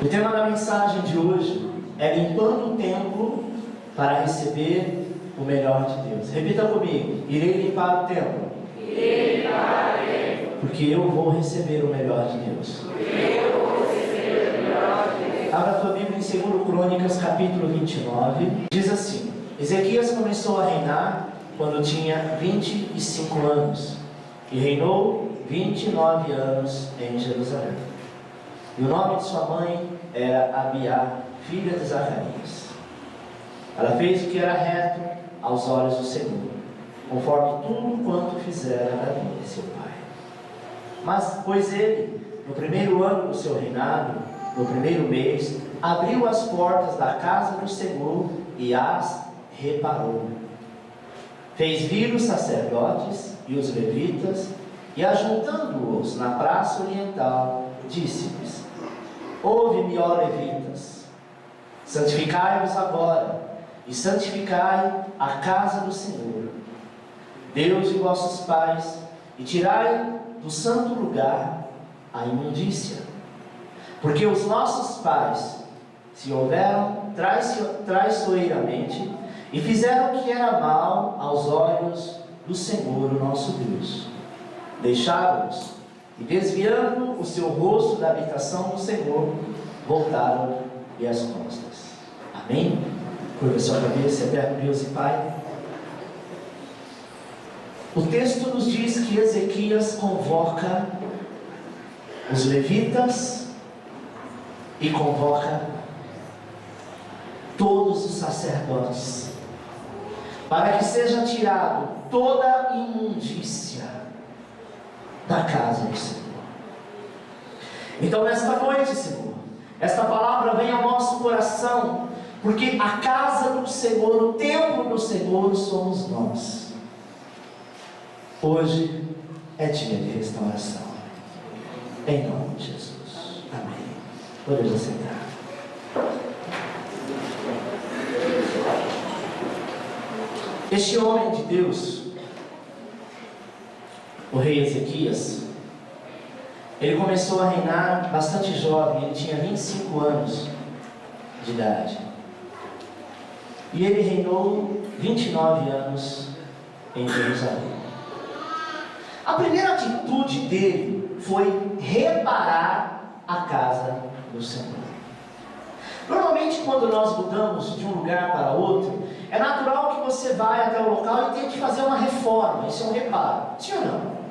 O tema da mensagem de hoje é limpando o templo para receber o melhor de Deus. Repita comigo: irei limpar o templo. Irei limpar o templo. Porque eu vou receber o melhor de Deus. Porque eu vou receber o melhor de Deus. Abra a tua Bíblia em 2 Crônicas, capítulo 29. Diz assim: Ezequias começou a reinar quando tinha 25 anos. E reinou 29 anos em Jerusalém. E o nome de sua mãe era Abiá, filha de Zacarias. Ela fez o que era reto aos olhos do Senhor, conforme tudo quanto fizera Davi, seu pai. Mas, pois ele, no primeiro ano do seu reinado, no primeiro mês, abriu as portas da casa do Senhor e as reparou. Fez vir os sacerdotes e os levitas, e ajuntando-os na praça oriental, disse-lhes: Ouve-me, ó levitas, santificai-vos agora, e santificai a casa do Senhor, Deus de vossos pais, e tirai do santo lugar a imundícia. Porque os nossos pais se houveram traiçoeiramente, e fizeram o que era mal aos olhos do Senhor, o nosso Deus. Deixaram-nos, e desviando o seu rosto da habitação do Senhor, voltaram-lhe as costas. Amém? Curva sua cabeça, eterno Deus e Pai. O texto nos diz que Ezequias convoca os levitas e convoca todos os sacerdotes, para que seja tirado toda a imundícia da casa do Senhor. Então nesta noite, Senhor, esta palavra vem ao nosso coração, porque a casa do Senhor, o templo do Senhor somos nós. Hoje é dia de restauração, em nome de Jesus. Amém. Podemos sentar. Este homem de Deus, o rei Ezequias, ele começou a reinar bastante jovem. Ele tinha 25 anos de idade, e ele reinou 29 anos em Jerusalém. A primeira atitude dele foi reparar a casa do Senhor. Normalmente, quando nós mudamos de um lugar para outro, é natural que você vai até o local e tente fazer uma reforma. Isso é um reparo, sim ou não?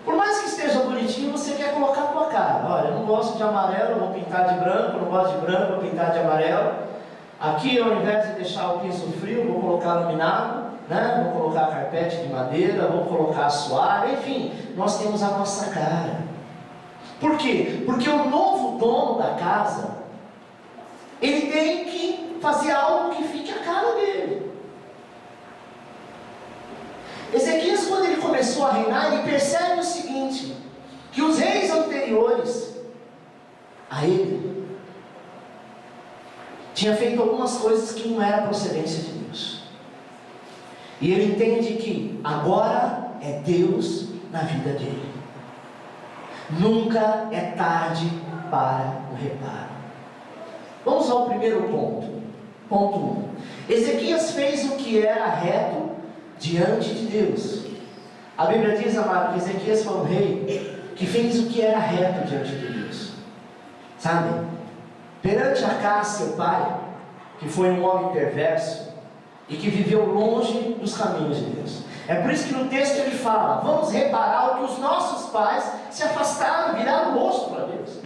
Por mais que esteja bonitinho, você quer colocar a tua cara. Olha, eu não gosto de amarelo, eu vou pintar de branco. Não gosto de branco, eu vou pintar de amarelo. Aqui, ao invés de deixar o piso frio, vou colocar laminado, né? Vou colocar carpete de madeira, vou colocar assoalho. Enfim, nós temos a nossa cara. Por quê? Porque o novo dono da casa, ele tem que fazer algo que fique a cara dele. Ezequias, quando ele começou a reinar, ele percebe o seguinte: que os reis anteriores a ele tinha feito algumas coisas que não eram procedência de Deus. E ele entende que agora é Deus na vida dele. Nunca é tarde para o reparo. Vamos ao primeiro ponto. Ponto 1. Ezequias fez o que era reto diante de Deus. A Bíblia diz, amado, que Ezequias foi um rei que fez o que era reto diante de Deus. Sabe? Perante Acás, seu pai, que foi um homem perverso e que viveu longe dos caminhos de Deus. É por isso que no texto ele fala: vamos reparar o que os nossos pais se afastaram, viraram o rosto para Deus.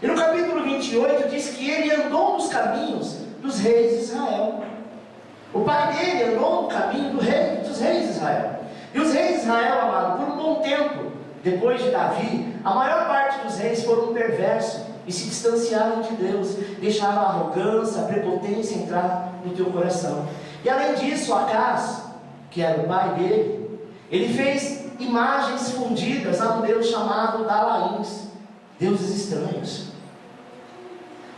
E no capítulo 28 diz que ele andou nos caminhos dos reis de Israel. O pai dele andou no caminho dos reis de Israel. E os reis de Israel, amado, por um bom tempo, depois de Davi, a maior parte dos reis foram perversos e se distanciaram de Deus, deixaram a arrogância, a prepotência entrar no teu coração. E além disso, Acás, que era o pai dele, ele fez imagens fundidas a um Deus chamado Dalaíns, deuses estranhos.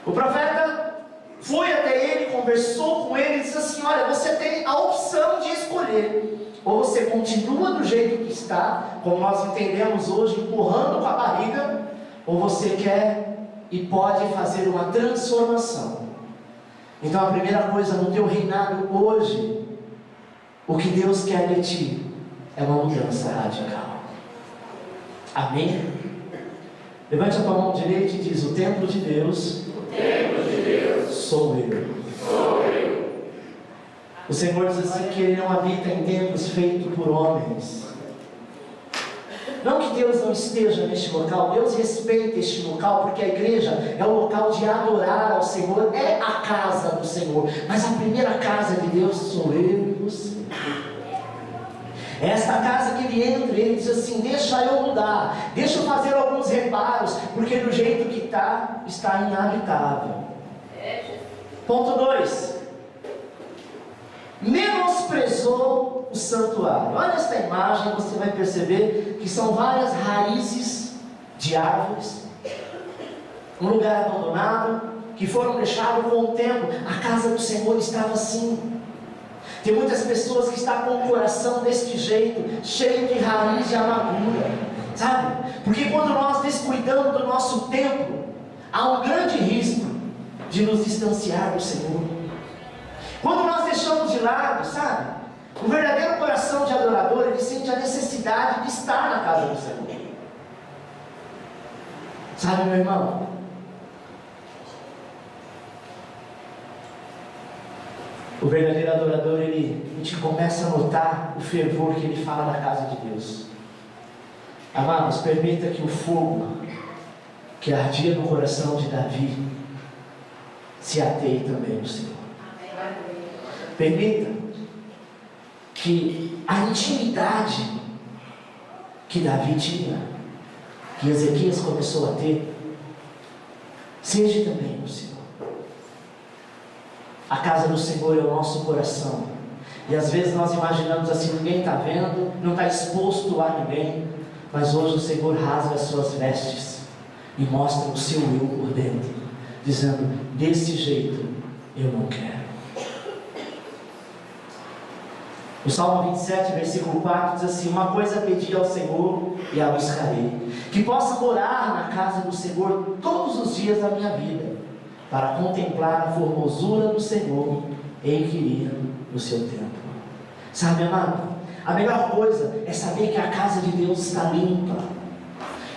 O profeta foi até ele, conversou com ele e disse assim: olha, você tem a opção de escolher. Ou você continua do jeito que está, como nós entendemos hoje, empurrando com a barriga, ou você quer e pode fazer uma transformação. Então a primeira coisa no teu reinado hoje, o que Deus quer de ti é uma mudança radical. Amém? Levante a tua mão direita e diz: o templo de Deus, sou eu. O Senhor diz assim que Ele não habita em templos feitos por homens. Não que Deus não esteja neste local, Deus respeita este local, porque a igreja é o local de adorar ao Senhor, é a casa do Senhor, mas a primeira casa de Deus sou eu e você. É esta casa que Ele entra, Ele diz assim: deixa eu mudar, deixa eu fazer alguns reparos, porque do jeito que está inabitável. Ponto 2: menosprezou o santuário. Olha esta imagem, você vai perceber que são várias raízes de árvores, um lugar abandonado, que foram deixados com o tempo. A casa do Senhor estava assim. Tem muitas pessoas que estão com o coração deste jeito, cheio de raiz de amargura, sabe? Porque quando nós descuidamos do nosso tempo, há um grande risco de nos distanciar do Senhor. Quando nós deixamos de lado, sabe? O verdadeiro coração de adorador, ele sente a necessidade de estar na casa do Senhor. Sabe, meu irmão? O verdadeiro adorador, a gente começa a notar o fervor que ele fala da casa de Deus. Amados, permita que o fogo que ardia no coração de Davi se ateie também no Senhor. Permita que a intimidade que Davi tinha, que Ezequias começou a ter, seja também no Senhor. A casa do Senhor é o nosso coração. E às vezes nós imaginamos assim: ninguém está vendo, não está exposto a ninguém. Mas hoje o Senhor rasga as suas vestes e mostra o seu eu por dentro, dizendo: desse jeito eu não quero. O Salmo 27, versículo 4 diz assim: uma coisa pedi ao Senhor e a buscarei, que possa morar na casa do Senhor todos os dias da minha vida, para contemplar a formosura do Senhor e inquirir no seu templo. Sabe, amado, a melhor coisa é saber que a casa de Deus está limpa.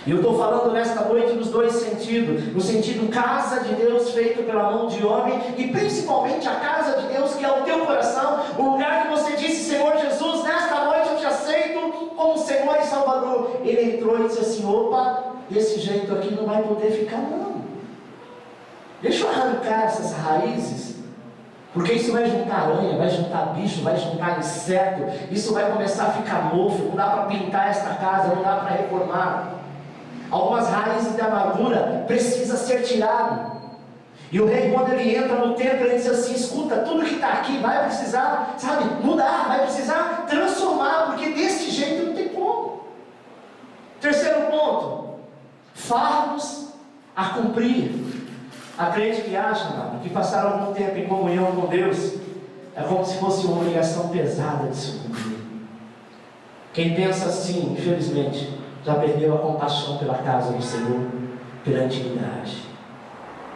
E eu estou falando nesta noite nos dois sentidos: no sentido casa de Deus feito pela mão de homem, e principalmente a casa de Deus que é o teu coração, o lugar que você disse: Senhor Jesus, nesta noite eu te aceito como Senhor e Salvador. Ele entrou e disse assim: opa, desse jeito aqui não vai poder ficar não. Deixa eu arrancar essas raízes, porque isso vai juntar aranha, vai juntar bicho, vai juntar inseto, isso vai começar a ficar mofo, não dá para pintar esta casa, não dá para reformar. Algumas raízes de amargura precisam ser tiradas. E o rei, quando ele entra no templo, ele diz assim: escuta, tudo que está aqui vai precisar, sabe, mudar, vai precisar transformar, porque desse jeito não tem como. Terceiro ponto: fardos a cumprir. A crente que acha, mano, que passar algum tempo em comunhão com Deus é como se fosse uma obrigação pesada de se cumprir. Quem pensa assim, infelizmente, já perdeu a compaixão pela casa do Senhor, pela intimidade.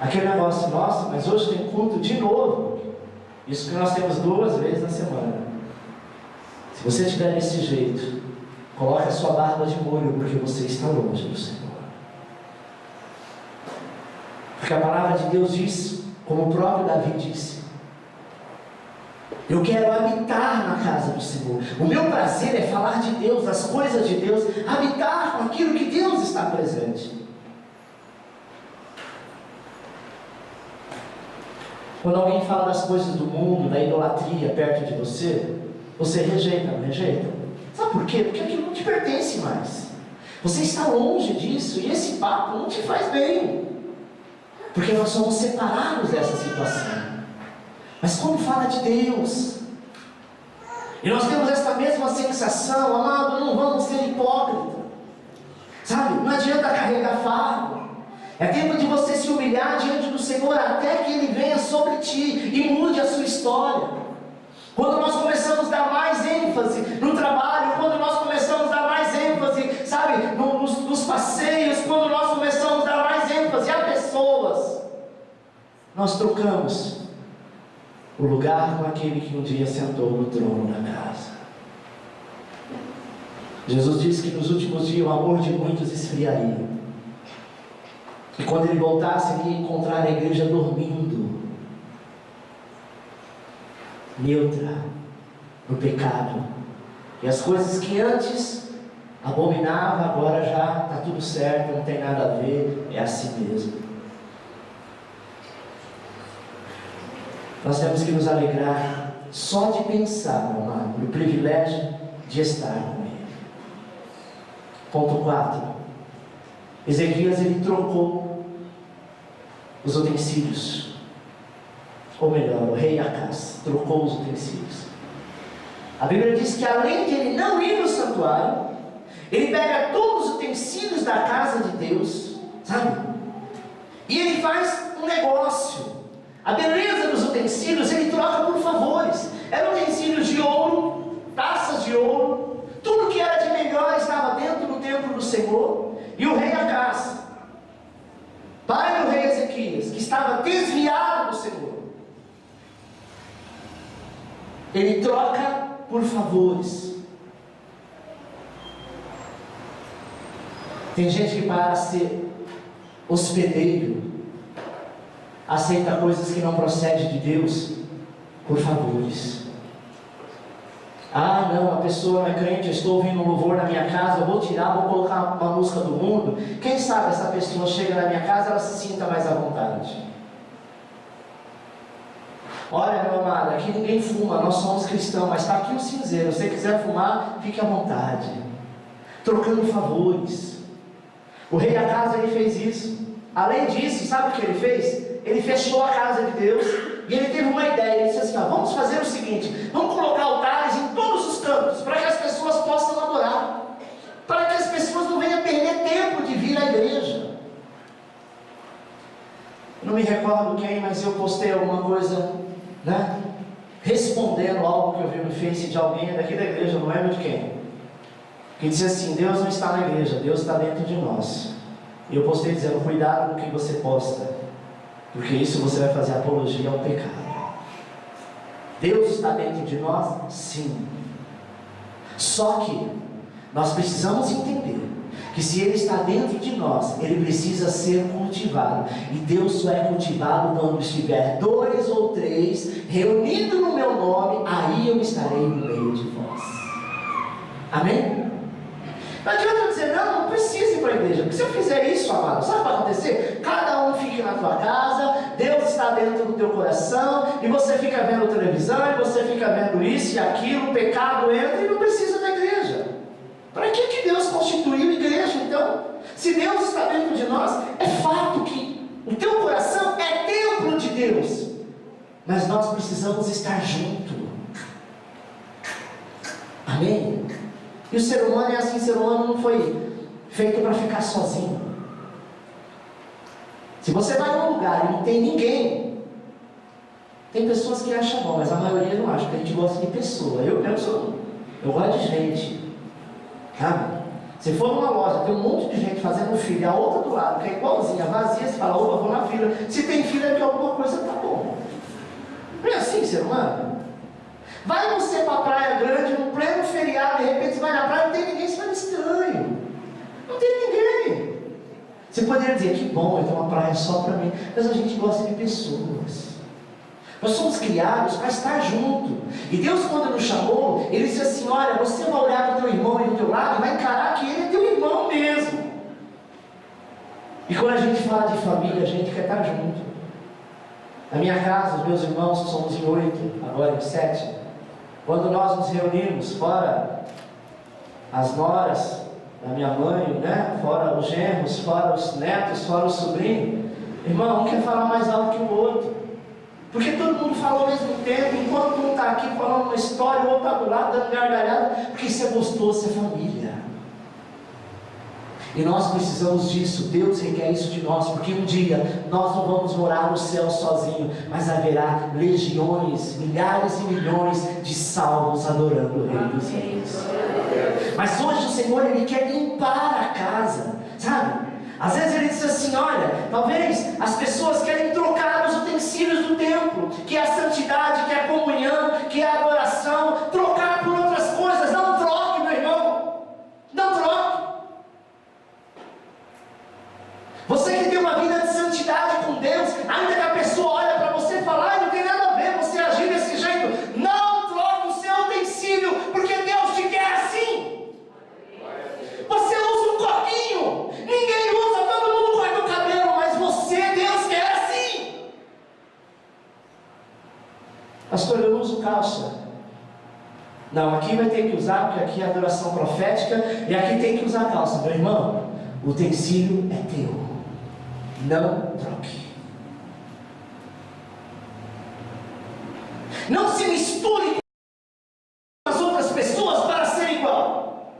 Aquele negócio: nossa, mas hoje tem culto de novo. Isso que nós temos 2 vezes na semana. Se você estiver desse jeito, coloque a sua barba de molho, porque você está longe do Senhor. Porque a palavra de Deus diz, como o próprio Davi disse: eu quero habitar na casa do Senhor. O meu prazer é falar de Deus, das coisas de Deus, habitar com aquilo que Deus está presente. Quando alguém fala das coisas do mundo, da idolatria perto de você, você rejeita, não rejeita? Sabe por quê? Porque aquilo não te pertence mais. Você está longe disso e esse papo não te faz bem. Porque nós somos separados dessa situação. Mas quando fala de Deus, e nós temos esta mesma sensação, amado, não vamos ser hipócritas, sabe? Não adianta carregar fardo. É tempo de você se humilhar diante do Senhor até que Ele venha sobre ti e mude a sua história. Quando nós começamos a dar mais ênfase no trabalho, quando nós começamos a dar mais ênfase, sabe, nos passeios, quando nós começamos a dar mais ênfase à pessoa, nós trocamos o lugar com aquele que um dia sentou no trono da casa. Jesus disse que nos últimos dias o amor de muitos esfriaria. E quando ele voltasse, ele ia encontrar a igreja dormindo, neutra, no pecado. E as coisas que antes abominava, agora já está tudo certo, não tem nada a ver, é assim mesmo. Nós temos que nos alegrar só de pensar, meu amado, no privilégio de estar com Ele. Ponto 4. Ezequias, ele trocou os utensílios. Ou melhor, o rei Acás trocou os utensílios. A Bíblia diz que além de ele não ir no santuário, ele pega todos os utensílios da casa de Deus, sabe? E ele faz um negócio. A beleza dos utensílios ele troca por favores. Eram utensílios de ouro, taças de ouro, tudo que era de melhor estava dentro do templo do Senhor. E o rei Acás, pai do rei Ezequias, que estava desviado do Senhor, ele troca por favores. Tem gente que, para ser hospedeiro, aceita coisas que não procedem de Deus por favores. Ah, não, a pessoa não é crente, eu estou ouvindo um louvor na minha casa, eu vou tirar, vou colocar uma música do mundo. Quem sabe essa pessoa chega na minha casa, ela se sinta mais à vontade. Olha, meu amado, aqui ninguém fuma, nós somos cristãos, mas está aqui o cinzeiro, se você quiser fumar, fique à vontade. Trocando favores. O rei da casa, ele fez isso. Além disso, sabe o que ele fez? Ele fechou a casa de Deus e ele teve uma ideia. Ele disse assim, vamos fazer o seguinte, vamos colocar altares em todos os cantos, para que as pessoas possam adorar, para que as pessoas não venham perder tempo de vir à igreja. Eu não me recordo quem, mas eu postei alguma coisa, né, respondendo algo que eu vi no Face de alguém daqui da igreja, não lembro de quem, que disse assim: Deus não está na igreja, Deus está dentro de nós. E eu postei dizendo: cuidado com o que você posta, porque isso você vai fazer apologia ao pecado. Deus está dentro de nós? Sim. Só que nós precisamos entender que se Ele está dentro de nós, Ele precisa ser cultivado. E Deus só é cultivado quando estiver 2 ou 3 reunidos no meu nome, aí eu estarei no meio de vós. Amém? Não adianta dizer, não precisa ir para a igreja, porque se eu fizer isso, amado, sabe o que vai acontecer? Cada um fica na tua casa, Deus está dentro do teu coração, e você fica vendo televisão, e você fica vendo isso e aquilo, o pecado entra e não precisa da igreja. Para que Deus constituiu igreja então? Se Deus está dentro de nós, é fato que o teu coração é templo de Deus, mas nós precisamos estar juntos. Amém? E o ser humano é assim, o ser humano não foi feito para ficar sozinho. Se você vai num lugar e não tem ninguém, tem pessoas que acham bom, mas a maioria não acha, porque a gente gosta de pessoa. Eu gosto de gente. Sabe? Se for numa loja, tem um monte de gente fazendo fila, a outra do lado, que é igualzinha, vazia, você fala: opa, vou na fila. Se tem fila é que alguma coisa tá bom. Não é assim, ser humano? Vai você para a Praia Grande, no pleno feriado, de repente você vai na praia, não tem ninguém, você vai estranho. Não tem ninguém. Você poderia dizer: que bom, eu tenho uma praia só para mim. Mas a gente gosta de pessoas. Nós somos criados para estar junto. E Deus, quando nos chamou, Ele disse assim: olha, você vai olhar para o teu irmão aí do teu lado e vai encarar que ele é teu irmão mesmo. E quando a gente fala de família, a gente quer estar junto. Na minha casa, os meus irmãos, somos em 8, agora em 7. Quando nós nos reunimos, fora as noras da minha mãe, né? Fora os genros, fora os netos, fora os sobrinhos, irmão, um quer falar mais alto que o outro, porque todo mundo fala ao mesmo tempo, enquanto um está aqui falando uma história, o outro está do lado dando gargalhada, porque isso é gostoso, isso é família. E nós precisamos disso. Deus requer isso de nós, porque um dia nós não vamos morar no céu sozinhos, mas haverá legiões, milhares e milhões de salvos adorando o Rei dos Reis. Mas hoje o Senhor, Ele quer limpar a casa, sabe? Às vezes Ele diz assim: olha, talvez as pessoas querem trocar os utensílios utensílios do templo, que é a santidade, que é a comunhão, que é a adoração, trocar por outras coisas. Não troque, meu irmão. Não troque. Você que tem uma vida de santidade com Deus, ainda que a pessoa olha para você e fala, não tem nada a ver você agir desse jeito. Não troque o seu utensílio, porque Deus te quer assim. Você usa um coquinho, ninguém usa, todo mundo corta o cabelo, mas você, Deus quer assim. Pastor, eu não uso calça. Não, aqui vai ter que usar, porque aqui é adoração profética, e aqui tem que usar calça. Meu irmão, o utensílio é teu. Não troque. Não se misture com as outras pessoas para ser igual.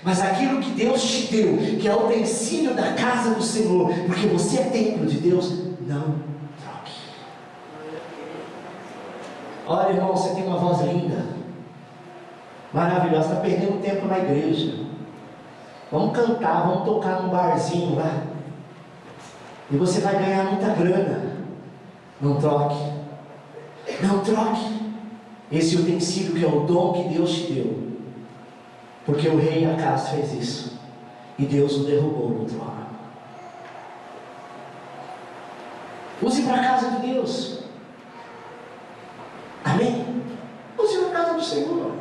Mas aquilo que Deus te deu, que é o utensílio da casa do Senhor, porque você é templo de Deus, não troque. Olha, irmão, você tem uma voz linda, maravilhosa, está perdendo tempo na igreja. Vamos cantar, vamos tocar num barzinho lá, e você vai ganhar muita grana. Não troque. Não troque esse utensílio que é o dom que Deus te deu, porque o rei Acaz fez isso e Deus o derrubou no trono. Use para a casa de Deus. Amém? Use para a casa do Senhor.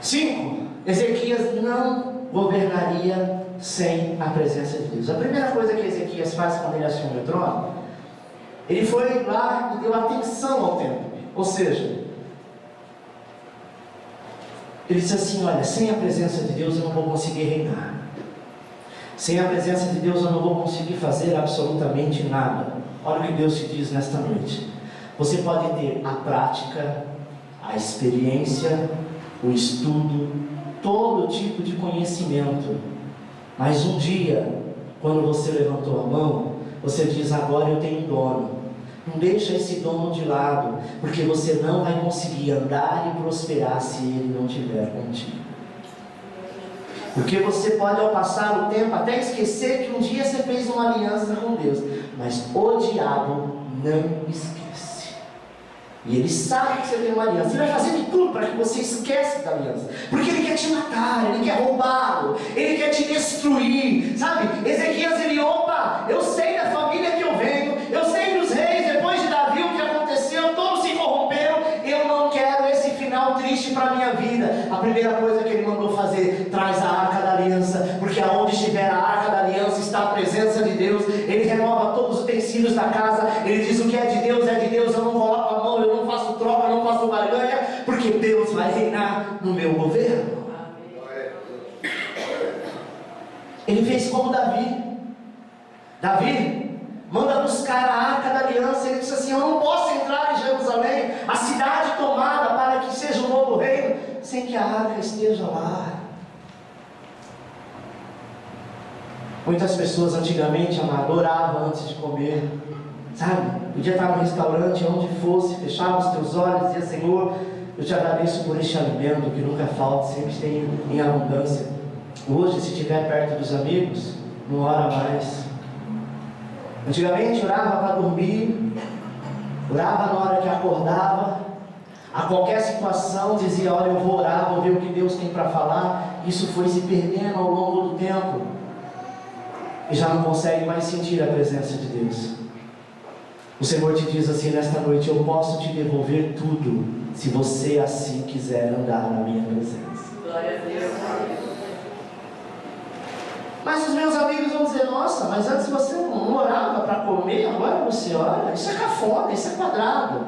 5. Ezequias não governaria sem a presença de Deus. A primeira coisa que Ezequias faz quando ele assume o trono, ele foi lá e deu atenção ao templo. Ou seja, ele disse assim, olha, sem a presença de Deus eu não vou conseguir reinar. Sem a presença de Deus eu não vou conseguir fazer absolutamente nada. Olha o que Deus te diz nesta noite. Você pode ter a prática, a experiência, o estudo, todo tipo de conhecimento, mas um dia, quando você levantou a mão, você diz, agora eu tenho dono. Não deixa esse dono de lado, porque você não vai conseguir andar e prosperar se ele não estiver contigo. Porque você pode, ao passar o tempo, até esquecer que um dia você fez uma aliança com Deus, mas o diabo não esquece. E ele sabe que você tem uma aliança. Ele vai fazer de tudo para que você esqueça da aliança. Porque ele quer te matar, ele quer roubá-lo, ele quer te destruir. Sabe? Ezequias, ele, opa, eu sei da família que eu venho, eu sei dos reis, depois de Davi o que aconteceu, todos se corromperam. Eu não quero esse final triste para a minha vida. A primeira coisa que ele mandou fazer, traz a arca da aliança, porque aonde estiver a arca da aliança está a presença de Deus. Ele renova todos os utensílios da casa. Ele diz, o que é de Deus, eu não coloco a mão, eu não faço troca, eu não faço barganha, porque Deus vai reinar no meu governo. Ele fez como Davi. Davi manda buscar a arca da aliança. Ele disse assim, eu não posso entrar em Jerusalém, a cidade tomada para que seja um novo reino, sem que a arca esteja lá. Muitas pessoas antigamente adoravam antes de comer, sabe? Podia estar no restaurante, onde fosse, fechava os teus olhos e dizia, Senhor, eu te agradeço por este alimento que nunca falta, sempre tem em abundância. Hoje, se estiver perto dos amigos, não ora mais. Antigamente orava para dormir, orava na hora que acordava, a qualquer situação dizia, olha, eu vou orar, vou ver o que Deus tem para falar. Isso foi se perdendo ao longo do tempo, e já não consegue mais sentir a presença de Deus. O Senhor te diz assim nesta noite, eu posso te devolver tudo, se você assim quiser andar na minha presença. Glória a Deus. Mas os meus amigos vão dizer, nossa, mas antes você não orava para comer, agora você ora. Isso é cafona, isso é quadrado.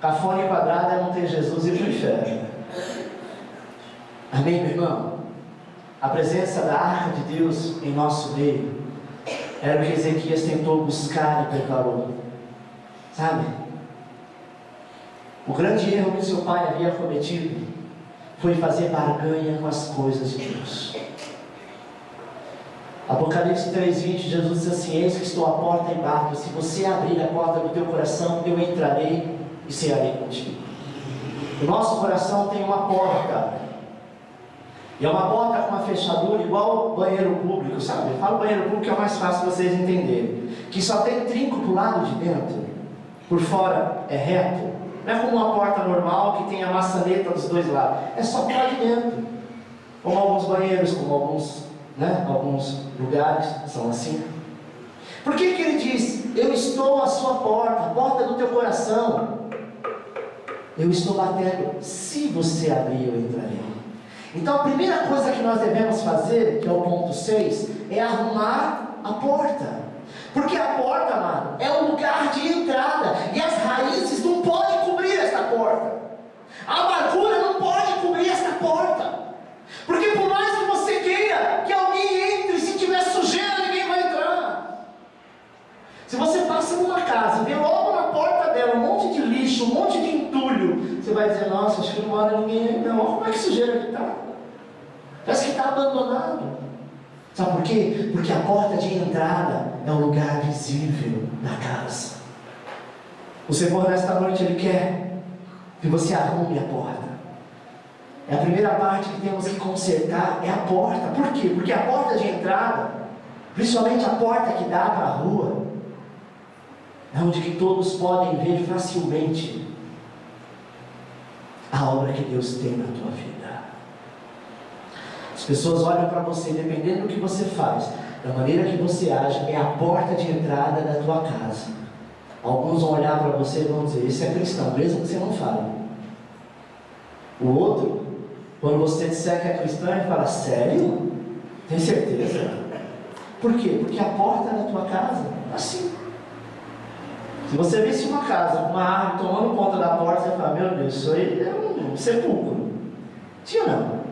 Cafona e quadrado é não ter Jesus e ir para o inferno. Amém, meu irmão? A presença da arca de Deus em nosso meio era o que Ezequias tentou buscar e preparou. Sabe? O grande erro que seu pai havia cometido foi fazer barganha com as coisas de Deus. Apocalipse 3:20, Jesus diz assim, eis que estou à porta e bato, se você abrir a porta do teu coração, eu entrarei e cearei contigo. O nosso coração tem uma porta, E é uma porta com uma fechadura igual banheiro público, sabe? Eu falo banheiro público que é o mais fácil vocês entenderem. Que só tem trinco pro lado de dentro, por fora é reto. Não é como uma porta normal que tem a maçaneta dos dois lados. É só por lá de dentro. Como alguns banheiros, como alguns lugares são assim. Por que ele diz, eu estou à sua porta, a porta do teu coração. Eu estou batendo, se você abrir eu entrarei. Então a primeira coisa que nós devemos fazer, que é o ponto 6, é arrumar a porta. Porque a porta, amado, é o lugar de entrada. E as raízes não podem cobrir esta porta. A amargura não pode cobrir esta porta. Porque por mais que você queira que alguém entre, se tiver sujeira, ninguém vai entrar. Se você passa numa casa e vê logo na porta dela um monte de lixo, um monte de entulho, você vai dizer, nossa, acho que não mora ninguém aí não. Olha como é que sujeira que está. Parece que está abandonado. Sabe por quê? Porque a porta de entrada é o lugar visível da casa. O Senhor nesta noite Ele quer que você arrume a porta. É a primeira parte que temos que consertar, é a porta. Por quê? Porque a porta de entrada, principalmente a porta que dá para a rua, é onde que todos podem ver facilmente a obra que Deus tem na tua vida. As pessoas olham para você, dependendo do que você faz, da maneira que você age, é a porta de entrada da tua casa. Alguns vão olhar para você e vão dizer, esse é cristão, mesmo que você não fale. O outro, quando você disser que é cristão, ele fala, sério? Tem certeza? Por quê? Porque a porta da tua casa, assim. Se você visse uma casa com uma árvore tomando conta da porta, você fala, meu Deus, isso aí é um sepulcro. Sim ou não?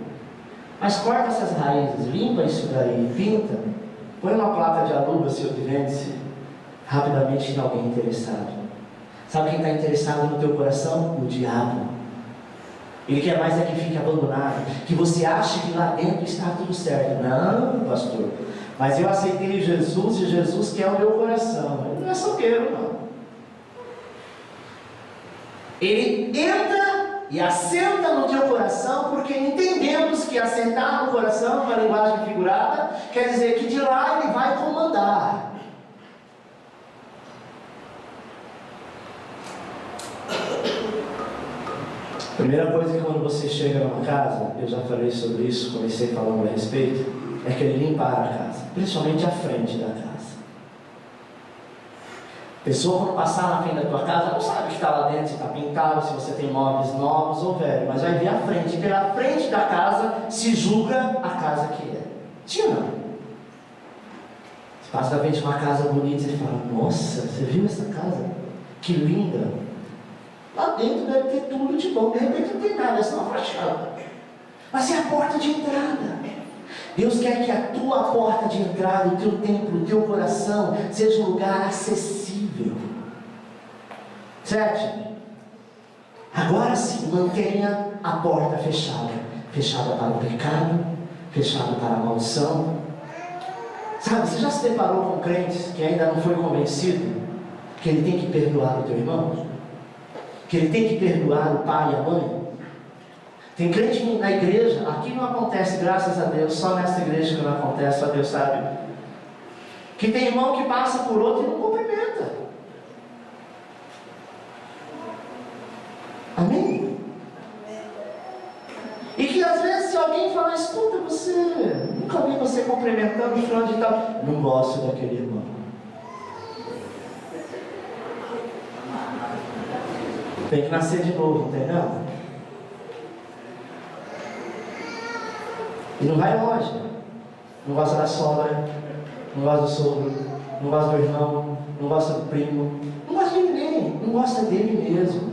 Mas corta essas raízes, limpa isso daí, pinta, põe uma placa de aluga se vende-se, rapidamente tem alguém interessado. Sabe quem está interessado no teu coração? O diabo. Ele quer mais é que fique abandonado, que você ache que lá dentro está tudo certo. Não, pastor, mas eu aceitei Jesus e Jesus quer o meu coração. Ele não é soqueiro, não. Ele entra e assenta no teu coração, porque entendemos que assentar no coração, uma linguagem figurada, quer dizer que de lá ele vai comandar. Primeira coisa que quando você chega numa casa, eu já falei sobre isso, comecei falando a respeito, é que ele limpar a casa, principalmente a frente da casa. A pessoa quando passar na frente da tua casa, não sabe o que está lá dentro, se está pintado, se você tem móveis novos ou velhos, mas vai ver a frente, e pela frente da casa se julga a casa que é. Sim ou não? Você passa na frente de uma casa bonita e você fala, nossa, você viu essa casa? Que linda! Lá dentro deve ter tudo de bom, de repente não tem nada, é só uma fachada. Mas é a porta de entrada. Deus quer que a tua porta de entrada, o teu templo, o teu coração, seja um lugar acessível. 7. Agora sim, mantenha a porta fechada. Fechada para o pecado, fechada para a maldição. Sabe, você já se deparou com crentes que ainda não foi convencido que ele tem que perdoar o teu irmão? Que ele tem que perdoar o pai e a mãe? Tem crente na igreja, aqui não acontece, graças a Deus, só nessa igreja que não acontece, só Deus sabe, que tem irmão que passa por outro e não cumprimenta. Amém? E que às vezes se alguém falar, escuta, você, nunca vi você cumprimentando o fulano de tal, não gosto daquele irmão. Tem que nascer de novo, entendeu? E não vai longe. Não gosta da sogra, não gosta do sogro, não gosta do irmão, não gosta do primo, não gosta de ninguém, não gosta dele mesmo.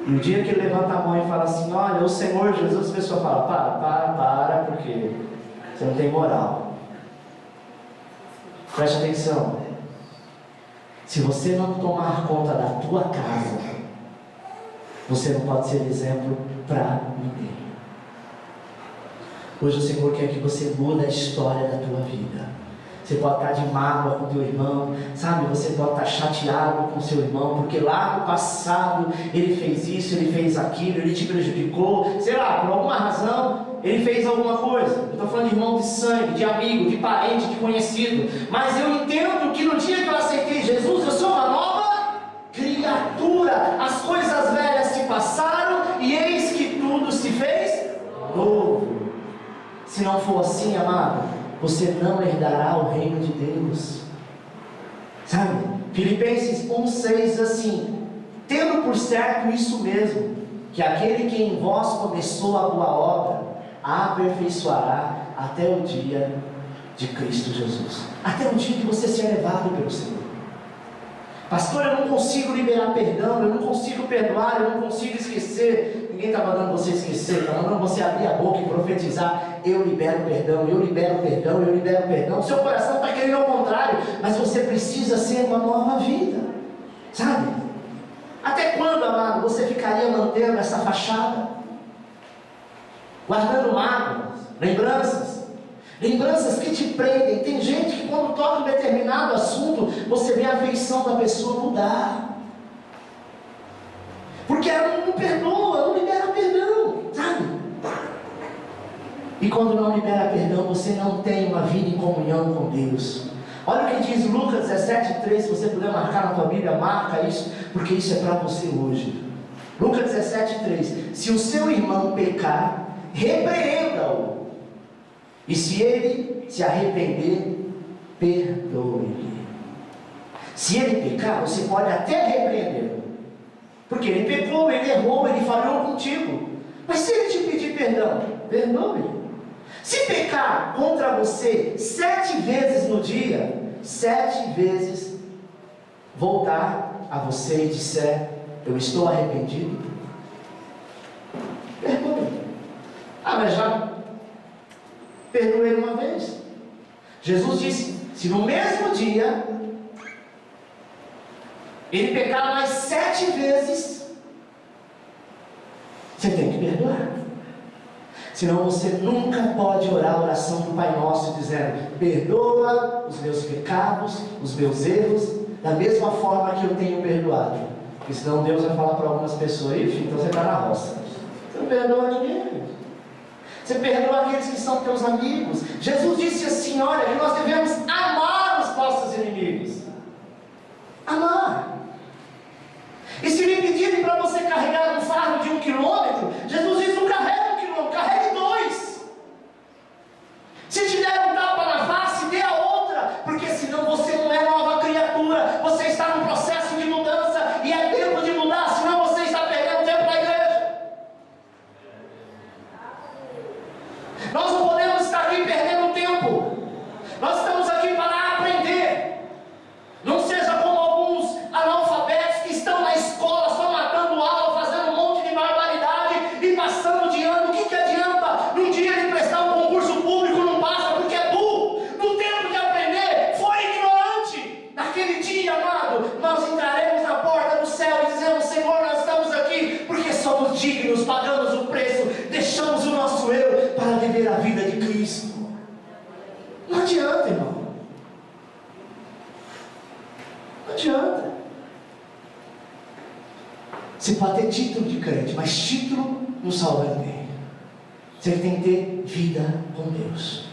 E o dia que ele levanta a mão e fala assim, olha, o Senhor Jesus, a pessoa fala, para, porque você não tem moral. Preste atenção. Se você não tomar conta da tua casa, você não pode ser exemplo para ninguém. Hoje o Senhor quer que você mude a história da tua vida. Você pode estar de mágoa com teu irmão, sabe? Você pode estar chateado com seu irmão, porque lá no passado ele fez isso, ele fez aquilo, ele te prejudicou, sei lá, por alguma razão. ele fez alguma coisa. Eu estou falando de irmão de sangue, de amigo, de parente, de conhecido. Mas eu entendo que no dia que eu aceitei Jesus, eu sou uma nova criatura. As coisas velhas se passaram e eis que tudo se fez novo. Se não for assim, amado, você não herdará o reino de Deus. Sabe? Filipenses 1,6 assim: tendo por certo isso mesmo, que aquele que em vós começou a boa obra, a aperfeiçoará até o dia de Cristo Jesus. Até o dia que você ser levado pelo Senhor. Pastor, eu não consigo liberar perdão, eu não consigo perdoar, eu não consigo esquecer. Ninguém está mandando você esquecer, está mandando você abrir a boca e profetizar: eu libero perdão, eu libero perdão, eu libero perdão. O seu coração está querendo ao contrário, mas você precisa ser uma nova vida, sabe? Até quando, amado, você ficaria mantendo essa fachada? Guardando mágoas, lembranças que te prendem. Tem gente que quando toca um determinado assunto, você vê a afeição da pessoa mudar. Porque ela não perdoa, não libera perdão, sabe? E quando não libera perdão, você não tem uma vida em comunhão com Deus. Olha o que diz Lucas 17,3, se você puder marcar na tua Bíblia, marca isso, porque isso é para você hoje. Lucas 17,3: se o seu irmão pecar, repreenda-o, e se ele se arrepender, perdoe-lhe. Se ele pecar, você pode até repreendê-lo, porque ele pecou, ele errou, ele falhou contigo. Mas se ele te pedir perdão, perdoe-lhe. Se pecar contra você 7 vezes no dia, 7 vezes voltar a você e disser: eu estou arrependido, perdoe. Mas já perdoei uma vez. Jesus disse: se no mesmo dia ele pecar mais 7 vezes, você tem que perdoar. Senão você nunca pode orar a oração do Pai Nosso dizendo: perdoa os meus pecados, os meus erros, da mesma forma que eu tenho perdoado. Porque senão Deus vai falar para algumas pessoas: filho, então você está na roça. Você não perdoa ninguém. Você perdoa aqueles que são teus amigos. Jesus disse assim: olha, que nós devemos amar os nossos inimigos. Amar. E se lhe pedirem para você carregar um fardo de 1 quilômetro, Jesus diz: não carregue 1 quilômetro, carregue 2. Se te der um tapa na face, dê a outra, porque senão você não é nova criatura, você está num processo de mudança, e é tempo de mudar, senão você está perdendo tempo na igreja. Nós não podemos estar aqui perdendo tempo, nós estamos aqui para aprender. Não seja como alguns analfabetos que estão na escola só matando aula, fazendo um monte de barbaridade e passando de ano. O que adianta? Num dia ele prestar um concurso público, não passa porque é burro. No tempo de aprender, foi ignorante. Naquele dia, amado, nós entraremos na porta do céu e dizemos: Senhor, nós estamos aqui porque somos dignos, pagamos o preço, deixamos o nosso eu para viver a vida de Cristo. Não adianta, irmão. Não adianta. Você pode ter título de crente, mas título não salva ninguém. Você tem que ter vida com Deus.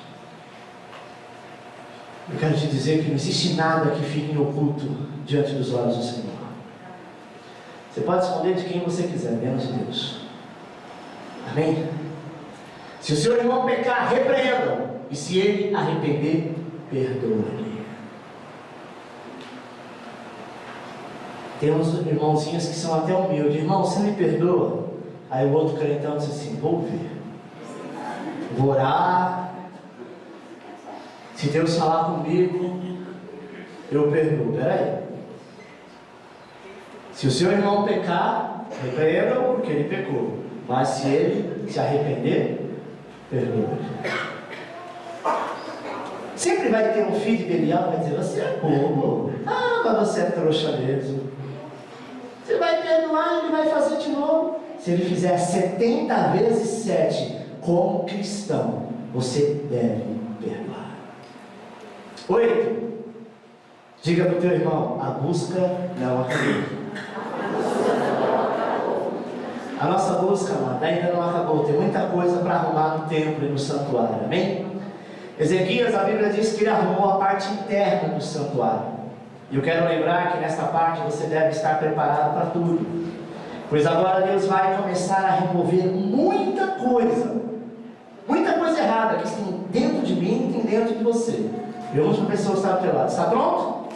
Eu quero te dizer que não existe nada que fique oculto diante dos olhos do Senhor. Você pode esconder de quem você quiser, menos de Deus. Amém? Se o seu irmão pecar, repreenda-o, e se ele arrepender, perdoa-lhe. Tem uns irmãozinhos que são até humildes: irmão, você me perdoa? Aí o outro crentão diz assim: vou ver, vou orar, se Deus falar comigo, eu perdoo. Peraí, se o seu irmão pecar, repreenda-o porque ele pecou, mas se ele se arrepender, perdoa. Sempre vai ter um filho de Belial que vai dizer: você é bobo, mas você é trouxa mesmo. Você vai perdoar e ele vai fazer de novo. Se ele fizer 70 vezes 7, como cristão, você deve perdoar. 8. Diga para o teu irmão: a busca não acabou. A nossa busca, amado, ainda não acabou. Tem muita coisa para arrumar no templo e no santuário. Amém? Ezequias, a Bíblia diz que ele arrumou a parte interna do santuário. E eu quero lembrar que nesta parte você deve estar preparado para tudo. Pois agora Deus vai começar a remover muita coisa errada que tem dentro de mim e tem dentro de você. E a última pessoa está do teu lado. Está pronto?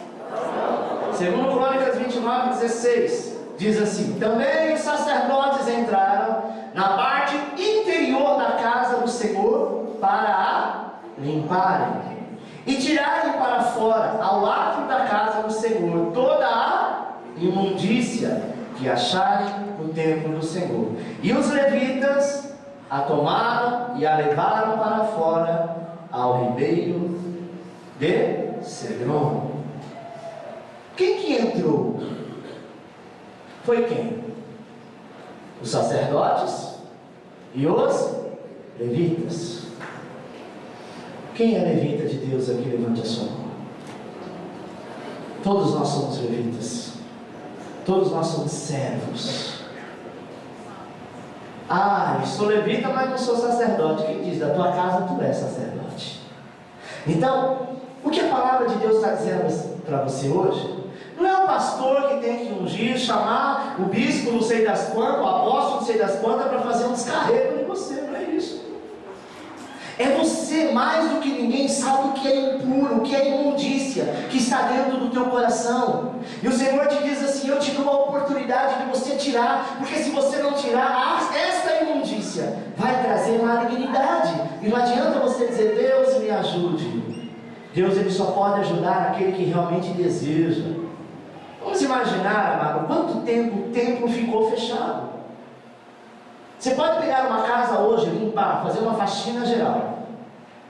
Segundo Crônicas 29:16, diz assim: também os sacerdotes entraram na parte interior da casa do Senhor para a limparem e tirarem para fora, ao lado da casa do Senhor, toda a imundícia que acharem no templo do Senhor. E os levitas a tomaram e a levaram para fora ao ribeiro de Cedron. Quem que entrou? Foi quem? Os sacerdotes e os levitas. Quem é levita de Deus aqui? Levante a sua mão. Todos nós somos levitas. Todos nós somos servos. Eu sou levita, mas não sou sacerdote. Quem diz? Da tua casa tu és sacerdote. Então, o que a palavra de Deus está dizendo para você hoje? Não é o pastor que tem que ungir, chamar o bispo não sei das quantas, o apóstolo não sei das quantas, para fazer um descarrego de você. Não é isso. É você, mais do que ninguém, sabe o que é impuro, o que é imundícia, que está dentro do teu coração. E o Senhor te diz assim: eu te dou a oportunidade de você tirar, porque se você não tirar, esta imundícia vai trazer malignidade. E não adianta você dizer: Deus me ajude. Deus, Ele só pode ajudar aquele que realmente deseja. Vamos imaginar, amado, quanto tempo o templo ficou fechado. Você pode pegar uma casa hoje, limpar, fazer uma faxina geral.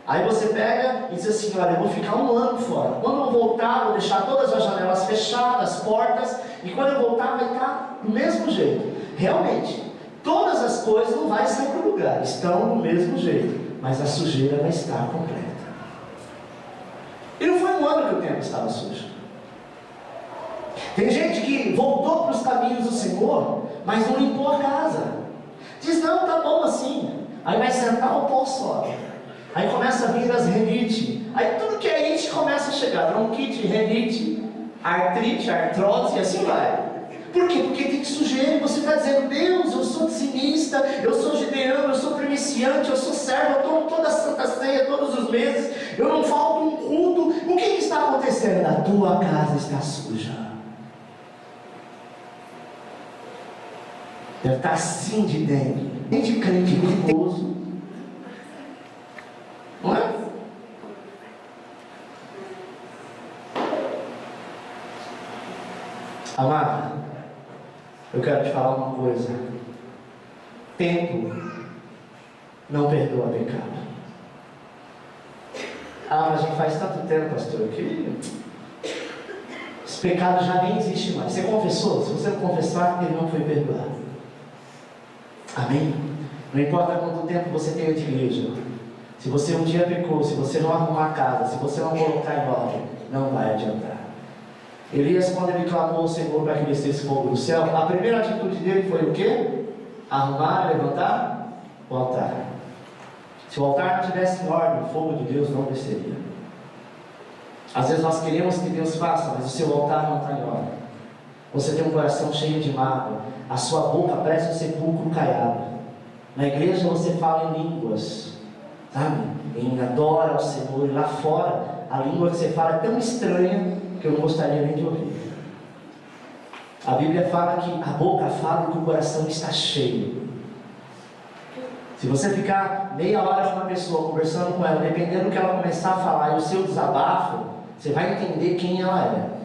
Aí você pega e diz assim: olha, eu vou ficar 1 ano fora. Quando eu voltar, vou deixar todas as janelas fechadas, as portas, e quando eu voltar vai estar do mesmo jeito. Realmente, todas as coisas não vão sair do lugar, estão do mesmo jeito, mas a sujeira vai estar completa. E não foi 1 ano que o templo estava sujo. Tem gente que voltou para os caminhos do Senhor, mas não limpou a casa. Diz: não, tá bom assim. Aí vai sentar, o pó sobe. Aí começa a vir as renite. Aí tudo que é it começa a chegar: bronquite, renite, artrite, artrose e assim vai. Por quê? Porque tem sujeira. E você está dizendo: Deus, eu sou dizimista, eu sou gideano, eu sou primiciante, eu sou servo, eu tomo toda a Santa Ceia todos os meses, eu não falto um culto. O que está acontecendo? A tua casa está suja. Deve estar assim de dengue, nem de crente perigoso, não é? Amado, eu quero te falar uma coisa: tempo não perdoa pecado. Mas já faz tanto tempo, pastor, que esse pecado já nem existe mais. Você confessou? Se você não confessar, ele não foi perdoado. Amém? Não importa quanto tempo você tenha de igreja, se você um dia pecou, se você não arrumar a casa, se você não colocar em ordem, não vai adiantar. Elias, quando ele clamou ao Senhor para que descesse fogo do céu, a primeira atitude dele foi o quê? Arrumar, levantar o altar. Se o altar não estivesse em ordem, o fogo de Deus não desceria. Às vezes nós queremos que Deus faça, mas o seu altar não está em ordem. Você tem um coração cheio de mágoa, a sua boca parece um sepulcro caiado. Na igreja você fala em línguas, sabe? Em adora ao Senhor, e lá fora a língua que você fala é tão estranha que eu não gostaria nem de ouvir. A Bíblia fala que a boca fala que o coração está cheio. Se você ficar meia hora com uma pessoa, conversando com ela, dependendo do que ela começar a falar e o seu desabafo, você vai entender quem ela é.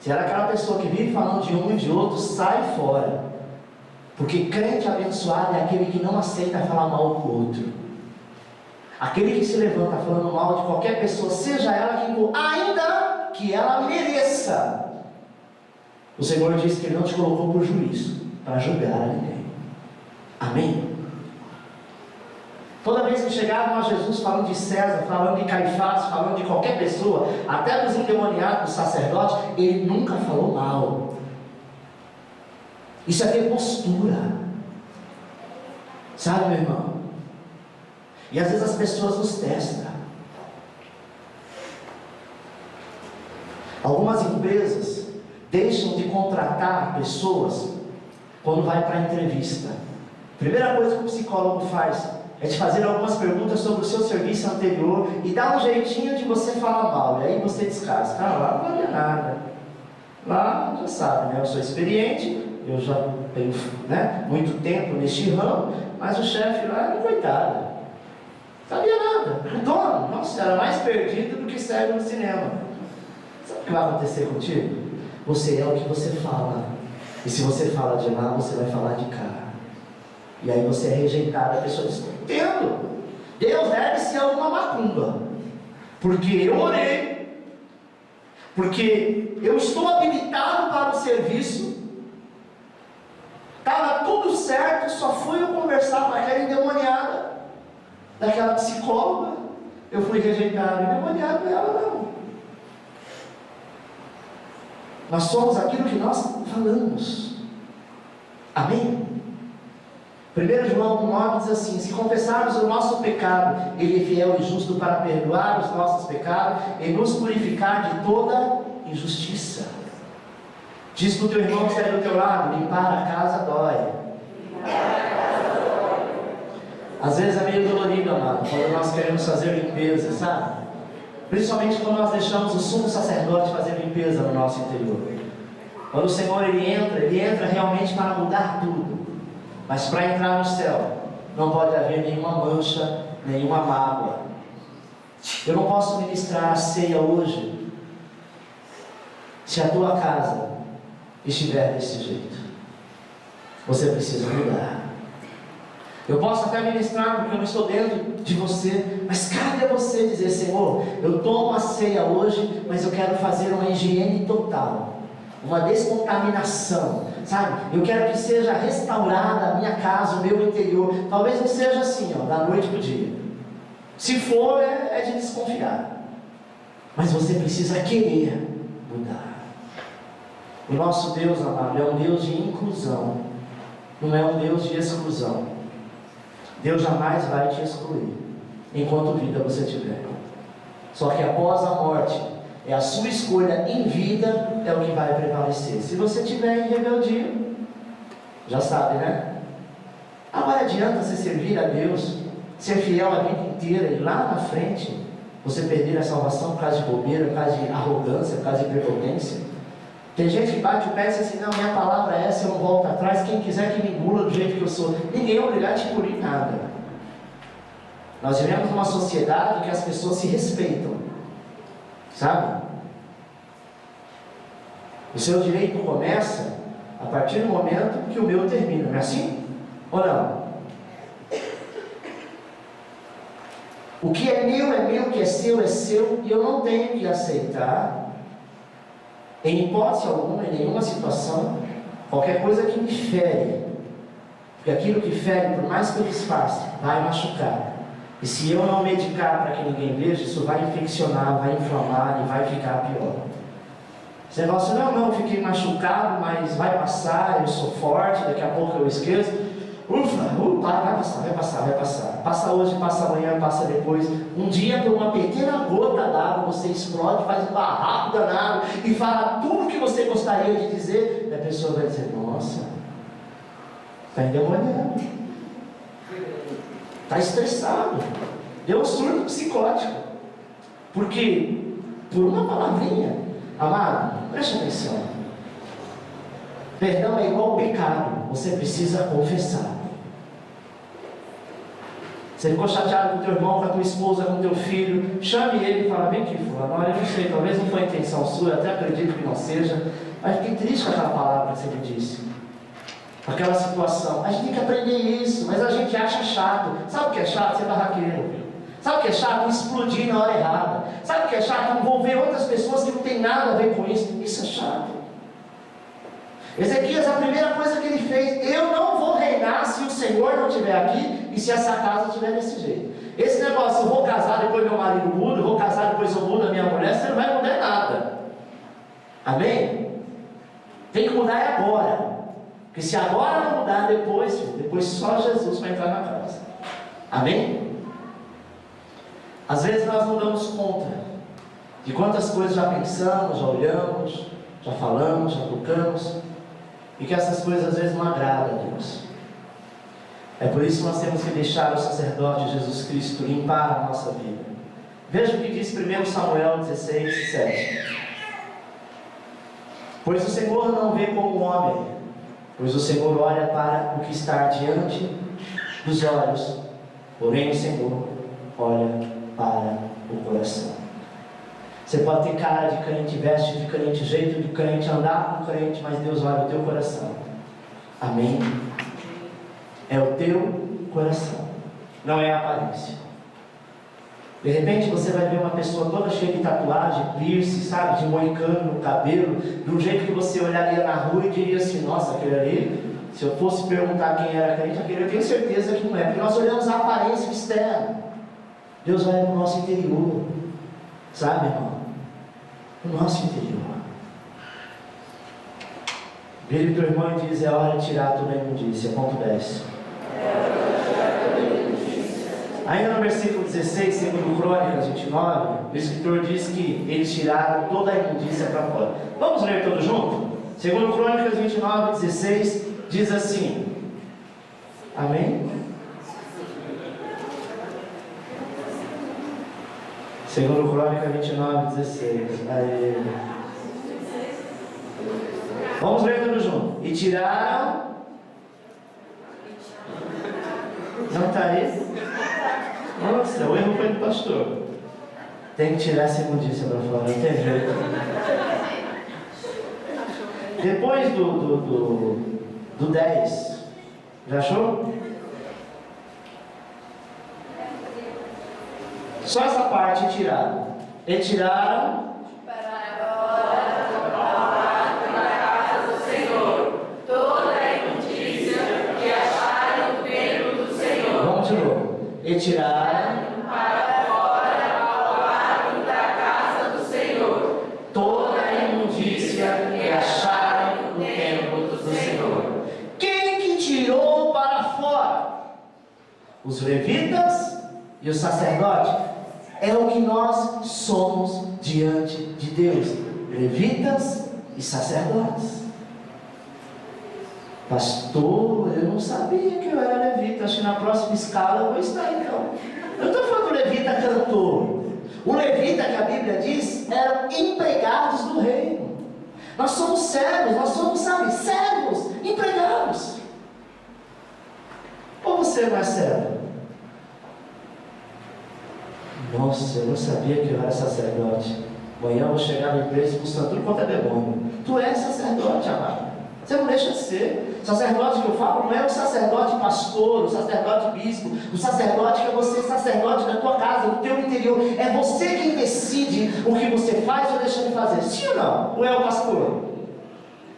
Se ela é aquela pessoa que vive falando de um e de outro, sai fora. Porque crente abençoado é aquele que não aceita falar mal do outro. Aquele que se levanta falando mal de qualquer pessoa, seja ela quem for, ainda que ela mereça. O Senhor disse que Ele não te colocou por juiz, para julgar a ninguém. Amém? Toda vez que chegavam a Jesus falando de César, falando de Caifás, falando de qualquer pessoa, até dos endemoniados, dos sacerdotes, Ele nunca falou mal. Isso é ter postura. Sabe, meu irmão? E às vezes as pessoas nos testam. Algumas empresas deixam de contratar pessoas quando vai para a entrevista. Primeira coisa que o psicólogo faz é te fazer algumas perguntas sobre o seu serviço anterior e dar um jeitinho de você falar mal. E aí você descasca. Lá não valia nada. Lá já sabe, né? Eu sou experiente, eu já tenho, né, muito tempo neste ramo, mas o chefe lá, coitado, sabia nada. O dono, nossa, era mais perdido do que cego no cinema. Sabe o que vai acontecer contigo? Você é o que você fala. E se você fala de lá, você vai falar de cá. E aí você é rejeitado. A pessoa diz: entendo, Deus deve ser alguma macumba, porque eu orei, porque eu estou habilitado para o serviço, estava tudo certo, só fui eu conversar com aquela endemoniada, daquela psicóloga, eu fui rejeitado. Endemoniado ela não. Nós somos aquilo que nós falamos. Amém? 1 João 9 diz assim: se confessarmos o nosso pecado, Ele é fiel e justo para perdoar os nossos pecados e nos purificar de toda injustiça. Diz para o teu irmão que está do teu lado: limpar a casa dói. Às vezes é meio dolorido, amado, quando nós queremos fazer limpeza, sabe? Principalmente quando nós deixamos o sumo sacerdote fazer limpeza no nosso interior. Quando o Senhor ele entra realmente para mudar tudo. Mas para entrar no céu, não pode haver nenhuma mancha, nenhuma mágoa. Eu não posso ministrar a ceia hoje, se a tua casa estiver desse jeito. Você precisa mudar. Eu posso até ministrar porque eu não estou dentro de você, mas cabe a você dizer: Senhor, eu tomo a ceia hoje, mas eu quero fazer uma higiene total, uma descontaminação, sabe? Eu quero que seja restaurada a minha casa, o meu interior. Talvez não seja assim, da noite para o dia. Se for, é de desconfiar. Mas você precisa querer mudar. O nosso Deus, amado, é um Deus de inclusão, não é um Deus de exclusão. Deus jamais vai te excluir enquanto vida você tiver. Só que após a morte, é a sua escolha em vida é o que vai prevalecer. Se você tiver em rebeldia, já sabe, né? Agora adianta você servir a Deus, ser fiel a vida inteira e lá na frente você perder a salvação por causa de bobeira, por causa de arrogância, por causa de prepotência. Tem gente que bate o pé e diz assim: não, minha palavra é essa, eu não volto atrás, quem quiser que me engula do jeito que eu sou. Ninguém é obrigado a te engolir nada. Nós vivemos numa sociedade que as pessoas se respeitam, sabe? O seu direito começa a partir do momento que o meu termina, não é assim? Ou não? O que é meu, o que é seu, e eu não tenho que aceitar, em hipótese alguma, em nenhuma situação, qualquer coisa que me fere. Porque aquilo que fere, por mais que eu disfarce, vai machucar. E se eu não medicar para que ninguém veja, isso vai infeccionar, vai inflamar e vai ficar pior. Esse negócio: não, fiquei machucado, mas vai passar, eu sou forte, daqui a pouco eu esqueço. Vai passar. Passa hoje, passa amanhã, passa depois. Um dia, por uma pequena gota d'água, você explode, faz um barraco danado e fala tudo o que você gostaria de dizer. E a pessoa vai dizer: nossa, está endemoniado, está estressado, deu um surto psicótico. Porque, por uma palavrinha, amado, preste atenção. Perdão é igual ao pecado, você precisa confessar. Você ficou chateado com o teu irmão, com a tua esposa, com o teu filho, chame ele e fala: vem aqui, fulano, olha, eu não sei, talvez não foi a intenção sua, eu até acredito que não seja, mas fiquei triste com aquela palavra que você me disse, aquela situação. A gente tem que aprender isso, mas a gente acha chato. Sabe o que é chato? Ser barraqueiro. Sabe o que é chato? Explodir na hora errada. Sabe o que é chato? Envolver outras pessoas que não tem nada a ver com isso. Isso é chato. Ezequias, a primeira coisa que ele fez: eu não vou reinar se o Senhor não estiver aqui e se essa casa estiver desse jeito. Esse negócio: eu vou casar, depois meu marido muda, eu vou casar, depois eu mudo a minha mulher, você não vai mudar nada. Amém? Tem que mudar agora. Porque se agora não mudar, depois só Jesus vai entrar na casa. Amém? Às vezes nós não damos conta de quantas coisas já pensamos, já olhamos, já falamos, já tocamos, e que essas coisas às vezes não agradam a Deus. É por isso que nós temos que deixar o sacerdote Jesus Cristo limpar a nossa vida. Veja o que diz 1 Samuel 16, 7. Pois o Senhor não vê como o homem, pois o Senhor olha para o que está diante dos olhos, porém o Senhor olha para o coração. Você pode ter cara de crente, veste de crente, jeito de crente, andar com crente, mas Deus olha o teu coração. Amém? É o teu coração, não é a aparência. De repente você vai ver uma pessoa toda cheia de tatuagem, piercing, sabe, de moicano no cabelo, de um jeito que você olharia na rua e diria assim: nossa, aquele ali, se eu fosse perguntar quem era crente, aquele eu tenho certeza que não é, porque nós olhamos a aparência externa. Deus olha para o nosso interior, sabe, irmão? O nosso interior. Vire para o irmão e diz: é hora de tirar toda a imundícia. Ponto 10. Ainda no versículo 16, segundo Crônicas 29, o escritor diz que eles tiraram toda a imundícia para fora. Vamos ler todos juntos? Segundo Crônicas 29, 16, diz assim. Amém? Segundo Crônicas 29, 16. Aí. Vamos ler todos juntos. E tiraram. Não está aí? Nossa, o erro foi do pastor. Tem que tirar essa imundícia para fora, não tem jeito. Depois do 10, já achou? Só essa parte tiraram. E tiraram. E tiraram para fora ao lado da casa do Senhor toda a imundícia que acharam no templo do Senhor. Quem que tirou para fora? Os levitas e os sacerdotes. É o que nós somos diante de Deus: levitas e sacerdotes. Pastor, eu não sabia que eu era levita. Acho que na próxima escala eu vou estar então. Eu estou falando do levita cantor. O levita, que a Bíblia diz, eram empregados do reino. Nós somos servos, nós somos, sabe, servos, empregados. Ou você não é servo? Nossa, eu não sabia que eu era sacerdote. Amanhã eu vou chegar na empresa expulsando tudo quanto é demônio. Tu és sacerdote, amado. Você não deixa de ser. Sacerdote que eu falo não é o sacerdote pastor, o sacerdote bispo, o sacerdote que é você, sacerdote da tua casa, do teu interior. É você quem decide o que você faz ou deixa de fazer. Sim ou não? Ou é o pastor?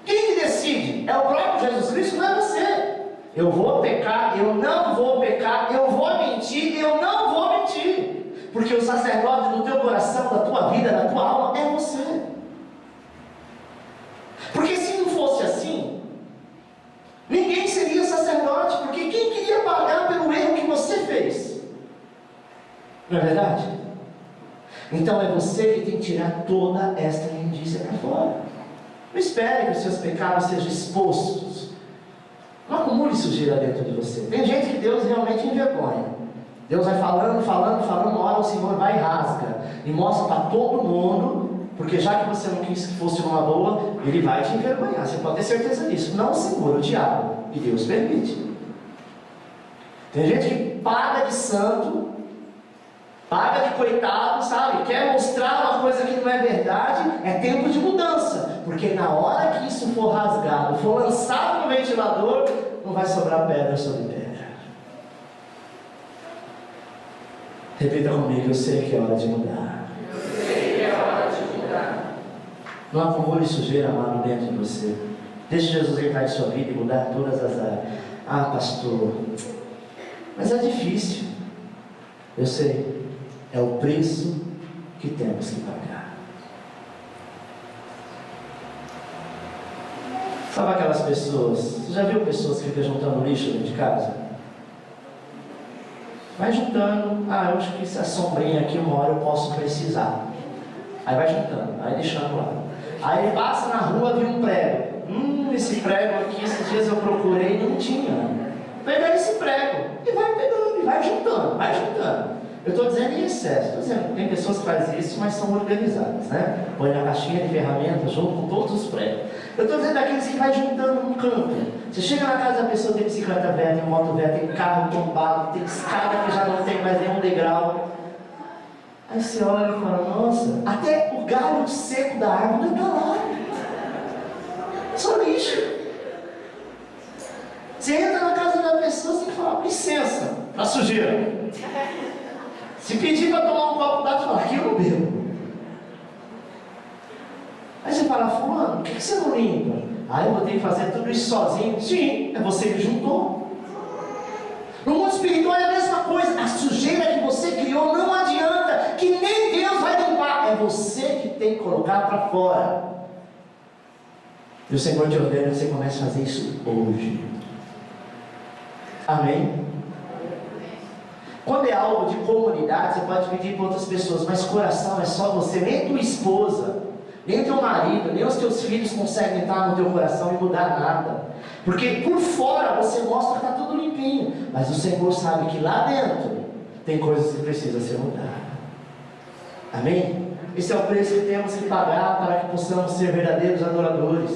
Quem que decide? É o próprio Jesus Cristo, não é você. Eu vou pecar, eu não vou pecar, eu vou mentir, eu não vou mentir. Porque o sacerdote do teu coração, da tua vida, da tua alma, é você. Porque se não fosse assim, ninguém seria sacerdote, porque quem queria pagar pelo erro que você fez? Não é verdade? Então é você que tem que tirar toda esta imundícia para fora. Não espere que os seus pecados sejam expostos. Não acumule sujeira dentro de você. Tem gente que Deus realmente envergonha. Deus vai falando, uma hora o Senhor vai e rasga e mostra para todo mundo, porque já que você não quis que fosse uma boa, Ele vai te envergonhar. Você pode ter certeza disso. Não segura o diabo, e Deus permite. Tem gente que paga de santo, paga de coitado, sabe? Quer mostrar uma coisa que não é verdade. É tempo de mudança, porque na hora que isso for rasgado, for lançado no ventilador, não vai sobrar pedra sobre pedra. Repita comigo: eu sei que é hora de mudar. Eu sei que é hora de mudar. Não acumule sujeira, amado, dentro de você. Deixe Jesus entrar em sua vida e mudar todas as áreas. Ah, pastor, mas é difícil. Eu sei. É o preço que temos que pagar. Sabe aquelas pessoas, você já viu pessoas que ficam juntando lixo dentro de casa? Vai juntando, eu acho que essa sombrinha aqui uma hora eu posso precisar. Aí vai juntando, vai deixando lá. Aí ele passa na rua, viu um prego. Esse prego aqui, esses dias eu procurei e não tinha. Pegar esse prego e vai pegando, e vai juntando, vai juntando. Eu estou dizendo em excesso, estou dizendo, tem pessoas que fazem isso, mas são organizadas, né? Põe na caixinha de ferramentas junto com todos os pregos. Eu estou dizendo daqueles que vai juntando num canto. Você chega na casa da pessoa, tem bicicleta velha, tem moto velha, tem carro tombado, tem escada que já não tem mais nenhum degrau. Aí você olha e fala, nossa, até o galho seco da árvore está lá. Só lixo. Você entra na casa da pessoa, você tem que falar, licença, tá sujeira. Se pedir para tomar um copo d'água, você fala, aqui eu não bebo. Aí você fala, fulano, por que você não limpa? Eu vou ter que fazer tudo isso sozinho. Sim, é você que juntou. No mundo espiritual é a mesma coisa. A sujeira que você criou não adianta, que nem Deus vai limpar. É você que tem que colocar para fora. E o Senhor te ordena que você comece a fazer isso hoje. Amém? Quando é algo de comunidade, você pode pedir para outras pessoas, mas coração é só você, nem tua esposa, nem teu marido, nem os teus filhos conseguem entrar no teu coração e mudar nada. Porque por fora você mostra que está tudo limpinho, mas o Senhor sabe que lá dentro tem coisas que precisam ser mudadas. Amém? Esse é o preço que temos que pagar para que possamos ser verdadeiros adoradores.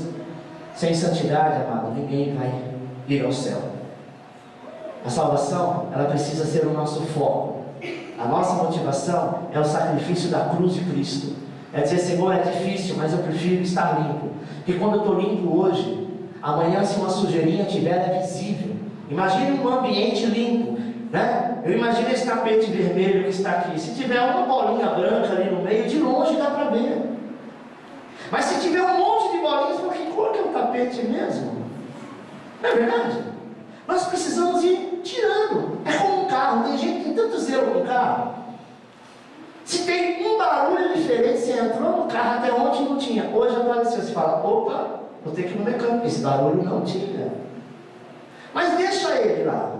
Sem santidade, amado, ninguém vai ir ao céu. A salvação, ela precisa ser o nosso foco. A nossa motivação é o sacrifício da cruz de Cristo. É dizer, Senhor, é difícil, mas eu prefiro estar limpo. Porque quando eu estou limpo hoje, amanhã se uma sujeirinha tiver, é visível. Imagine um ambiente limpo, né? Eu imagino esse tapete vermelho que está aqui. Se tiver uma bolinha branca ali no meio, de longe dá para ver. Mas se tiver um monte de bolinhas, que cor que é o tapete mesmo? Não é verdade? Nós precisamos ir tirando. É como um carro. Tem gente que tem tanto zelo com o carro. Se tem um barulho diferente, você entrou no carro, até ontem não tinha. Hoje apareceu. Você fala, opa, vou ter que ir no mecânico. Esse barulho não tinha. Mas deixa ele lá.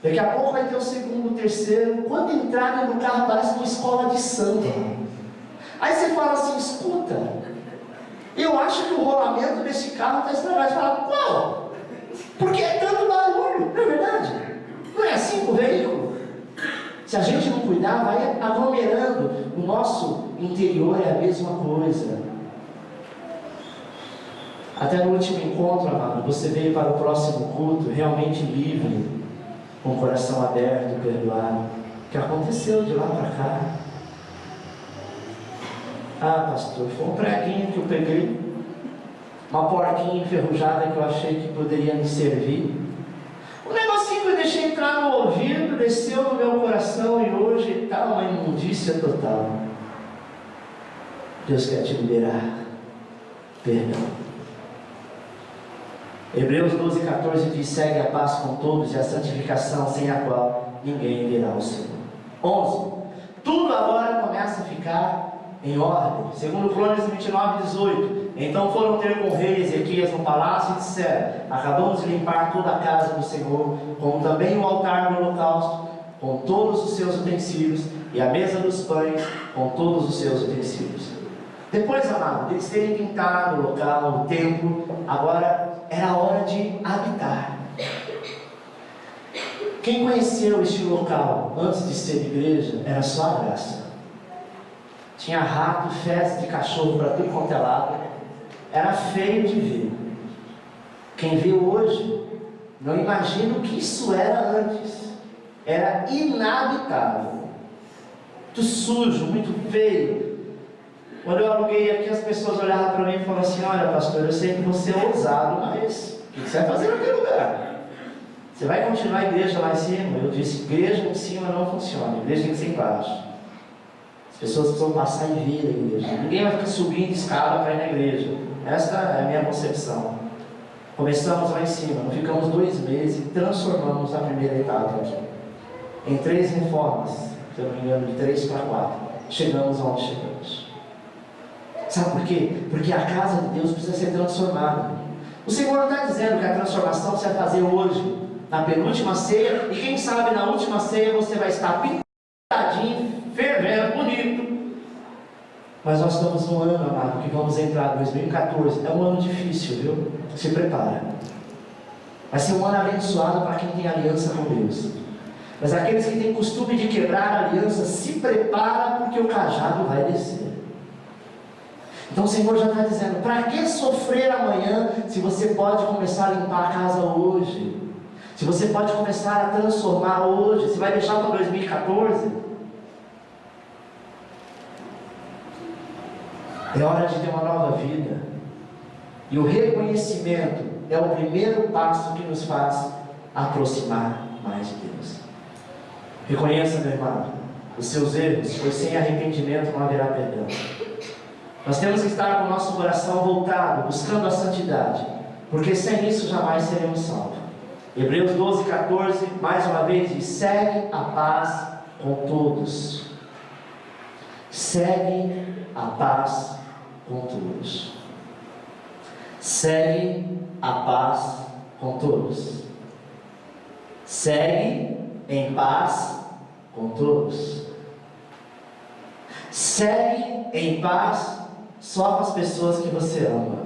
Daqui a pouco vai ter o segundo, o terceiro. Quando entrarem no carro, parece uma escola de samba. Aí você fala assim, escuta, eu acho que o rolamento desse carro está estragado. Você fala, qual? Porque é tanto barulho, não é verdade? Não é assim com o veículo? Se a gente não cuidar, vai aglomerando. O nosso interior é a mesma coisa. Até no último encontro, amado, você veio para o próximo culto realmente livre, com o coração aberto, perdoado. O que aconteceu de lá para cá? Pastor, foi um preguinho que eu peguei, uma porquinha enferrujada que eu achei que poderia me servir, um negocinho que eu deixei entrar no ouvido, desceu no meu coração e hoje está uma imundícia total. Deus quer te liberar. Perdão. Hebreus 12:14 diz, segue a paz com todos e a santificação, sem a qual ninguém verá o Senhor. 11. Tudo agora começa a ficar em ordem. Segundo Crônicas 29:18. Então foram ter com o rei Ezequias no palácio e disseram, acabamos de limpar toda a casa do Senhor, como também o altar do holocausto, com todos os seus utensílios, e a mesa dos pães, com todos os seus utensílios. Depois, amado, eles terem pintado o local, o templo, agora era a hora de habitar. Quem conheceu este local antes de ser igreja, era só a graça. Tinha rato, fezes de cachorro para tudo quanto é lado. Era feio de ver. Quem vê hoje, não imagina o que isso era antes. Era inabitável. Muito sujo, muito feio. Quando eu aluguei aqui, as pessoas olhavam para mim e falavam assim, olha pastor, eu sei que você é ousado, mas o que você vai fazer naquele lugar? Você vai continuar a igreja lá em cima? Eu disse, igreja em cima não funciona, igreja tem que ser embaixo. As pessoas precisam passar e ver a igreja. Ninguém vai ficar subindo escada para ir na igreja. Essa é a minha concepção. Começamos lá em cima, não ficamos 2 meses e transformamos a primeira etapa aqui. Em 3 reformas, se eu não me engano, de 3 para 4, chegamos onde chegamos. Sabe por quê? Porque a casa de Deus precisa ser transformada. O Senhor não está dizendo que a transformação você vai fazer hoje, na penúltima ceia, e quem sabe na última ceia você vai estar pintadinho, fervendo, bonito. Mas nós estamos num ano, amado, que vamos entrar em 2014. É um ano difícil, viu? Se prepara. Vai ser um ano abençoado para quem tem aliança com Deus. Mas aqueles que têm costume de quebrar a aliança, se prepara, porque o cajado vai descer. Então o Senhor já está dizendo, para que sofrer amanhã, se você pode começar a limpar a casa hoje? Se você pode começar a transformar hoje? Você vai deixar para 2014? É hora de ter uma nova vida. E o reconhecimento é o primeiro passo que nos faz aproximar mais de Deus. Reconheça, meu irmão, os seus erros, pois sem arrependimento não haverá perdão. Nós temos que estar com o nosso coração voltado, buscando a santidade, porque sem isso jamais seremos salvos. Hebreus 12, 14, mais uma vez diz: segue a paz com todos. Segue a paz com todos. Segue a paz com todos. Segue em paz com todos. Segue em paz só com as pessoas que você ama.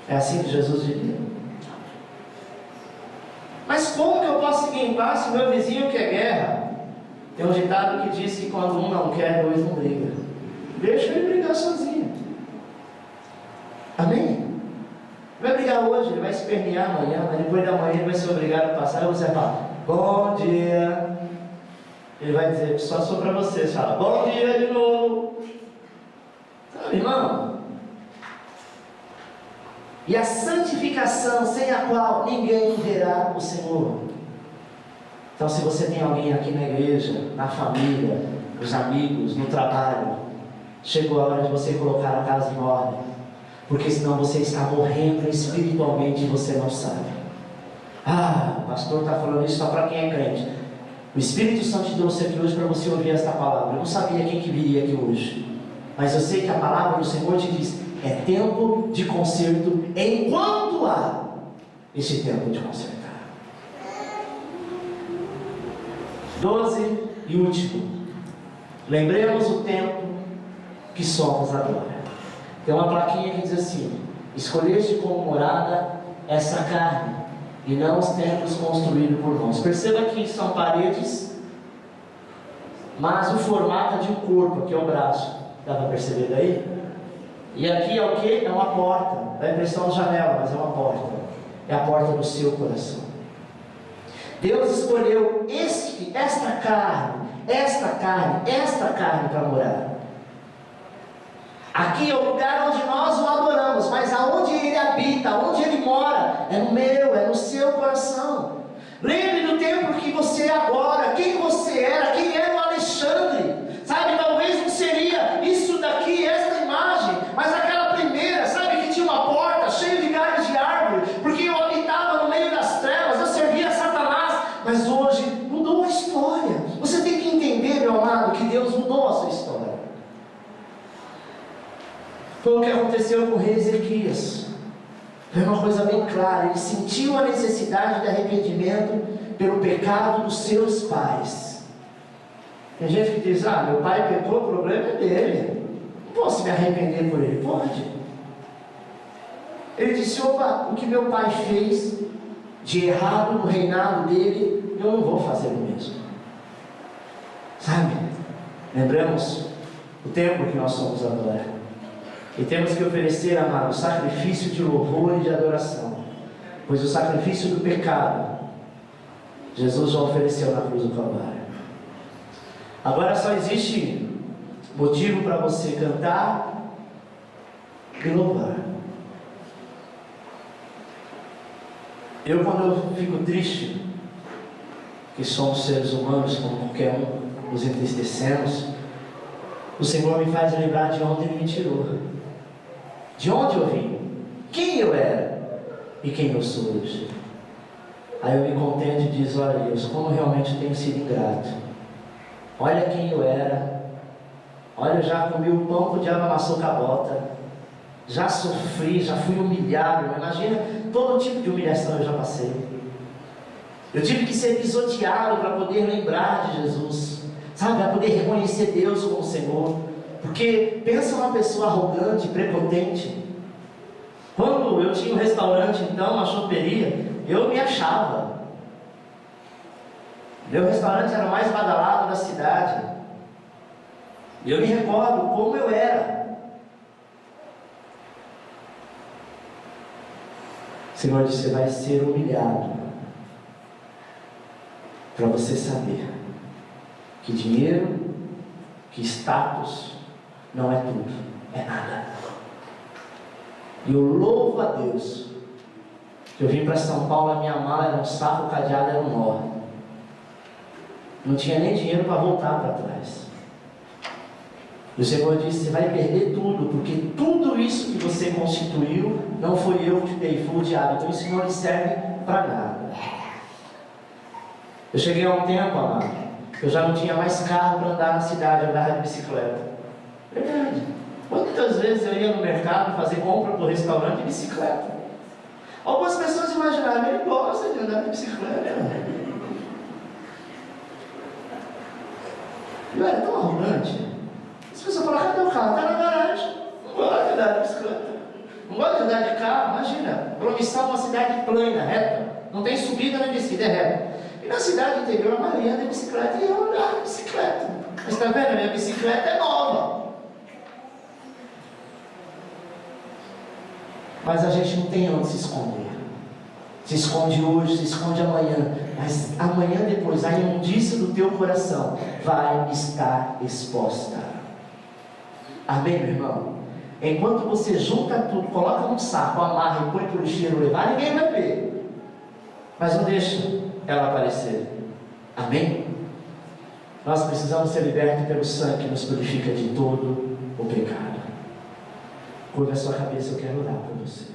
É assim que Jesus diria. Mas como que eu posso seguir em paz se meu vizinho quer guerra? Tem um ditado que diz que quando um não quer, dois não brigam. Deixa ele brigar sozinho. Amém? Vai brigar hoje, ele vai se espernear amanhã, mas depois da manhã ele vai ser obrigado a passar, e você vai falar, bom dia. Ele vai dizer, só sou para você, você fala, bom dia de novo. Sabe, irmão? E a santificação sem a qual ninguém verá o Senhor. Então, se você tem alguém aqui na igreja, na família, nos amigos, no trabalho, chegou a hora de você colocar a casa em ordem, porque senão você está morrendo espiritualmente e você não sabe. Ah, o pastor está falando isso só para quem é crente. O Espírito Santo te trouxe aqui hoje para você ouvir esta palavra. Eu não sabia quem que viria aqui hoje, mas eu sei que a palavra do Senhor te diz, é tempo de conserto enquanto há esse tempo de consertar. 12 e último, lembremos o tempo que somos agora. Tem uma plaquinha que diz assim, escolheste como morada essa carne e não os templos construídos por mãos. Perceba que são paredes, mas o formato é de um corpo, aqui é o braço. Dá para perceber daí? E aqui é o que? É uma porta. Dá a impressão de janela, mas é uma porta. É a porta do seu coração. Deus escolheu esta carne para morar. Aqui é o lugar onde nós o adoramos, mas aonde ele habita, aonde ele mora, é no meu, é no seu coração. Lembre do tempo que você é agora, quem você era, quem era o Alexandre. Sabe, talvez não seria isso daqui, esta imagem, mas aquela primeira, sabe, que tinha uma porta cheia de galhos de árvore, porque eu habitava no meio das trevas, eu servia a Satanás, mas hoje mudou a história. Você tem que entender, meu amado, que Deus mudou a sua história. Foi o que aconteceu com o rei Ezequias. Foi uma coisa bem clara, ele sentiu a necessidade de arrependimento pelo pecado dos seus pais. Tem gente que diz, meu pai pecou, o problema é dele, não posso me arrepender por ele. Pode. Ele disse, opa, o que meu pai fez de errado no reinado dele, eu não vou fazer o mesmo. Sabe, lembramos o tempo que nós somos agora. E temos que oferecer, amado, o sacrifício de louvor e de adoração, pois o sacrifício do pecado, Jesus já ofereceu na cruz do Calvário. Agora só existe motivo para você cantar e louvar. Eu, quando eu fico triste, que somos seres humanos, como qualquer um, nos entristecemos, o Senhor me faz lembrar de onde Ele me tirou, de onde eu vim, quem eu era e quem eu sou hoje. Aí eu me contento e diz, olha Deus, como realmente eu tenho sido ingrato. Olha quem eu era, olha, eu já comi o pão que o diabo amassou com a bota, Já sofri, já fui humilhado. Imagina todo tipo de humilhação eu já passei. Eu tive que ser pisoteado para poder lembrar de Jesus, sabe? Para poder reconhecer Deus como Senhor. Porque pensa uma pessoa arrogante, prepotente. Quando eu tinha um restaurante, então, uma choperia, eu me achava. Meu restaurante era o mais badalado da cidade. E eu me recordo como eu era. O Senhor disse: você vai ser humilhado, para você saber que dinheiro, que status não é tudo, é nada. E eu louvo a Deus que eu vim para São Paulo, a minha mala era um saco, o cadeado era um nó. Não tinha nem dinheiro para voltar para trás. E o Senhor disse: você vai perder tudo, porque tudo isso que você constituiu, não foi eu que te dei, foi o diabo. Então isso não lhe serve para nada. Eu cheguei a um tempo, amado, que eu já não tinha mais carro para andar na cidade, eu andava de bicicleta. Verdade. Quantas vezes eu ia no mercado fazer compra para o restaurante de bicicleta? Algumas pessoas imaginaram: ele gosta de andar de bicicleta. Eu era tão arrogante. As pessoas falaram: cadê o carro? Está na garagem. Não gosta de andar de bicicleta. Não gosta de andar de carro. Imagina, Promissão é uma cidade plana, reta. Não tem subida nem descida, é reta. E na cidade interior a maioria anda de bicicleta, e eu andava de bicicleta. Mas está vendo? A minha bicicleta é nova. Mas a gente não tem onde se esconder. Se esconde hoje, se esconde amanhã. Mas amanhã depois, a imundícia do teu coração vai estar exposta. Amém, meu irmão? Enquanto você junta tudo, coloca num saco, amarra e põe para o lixeiro levar, ninguém vai ver. Mas não deixa ela aparecer. Amém? Nós precisamos ser libertos pelo sangue que nos purifica de todo o pecado. Curva a sua cabeça, eu quero orar por você.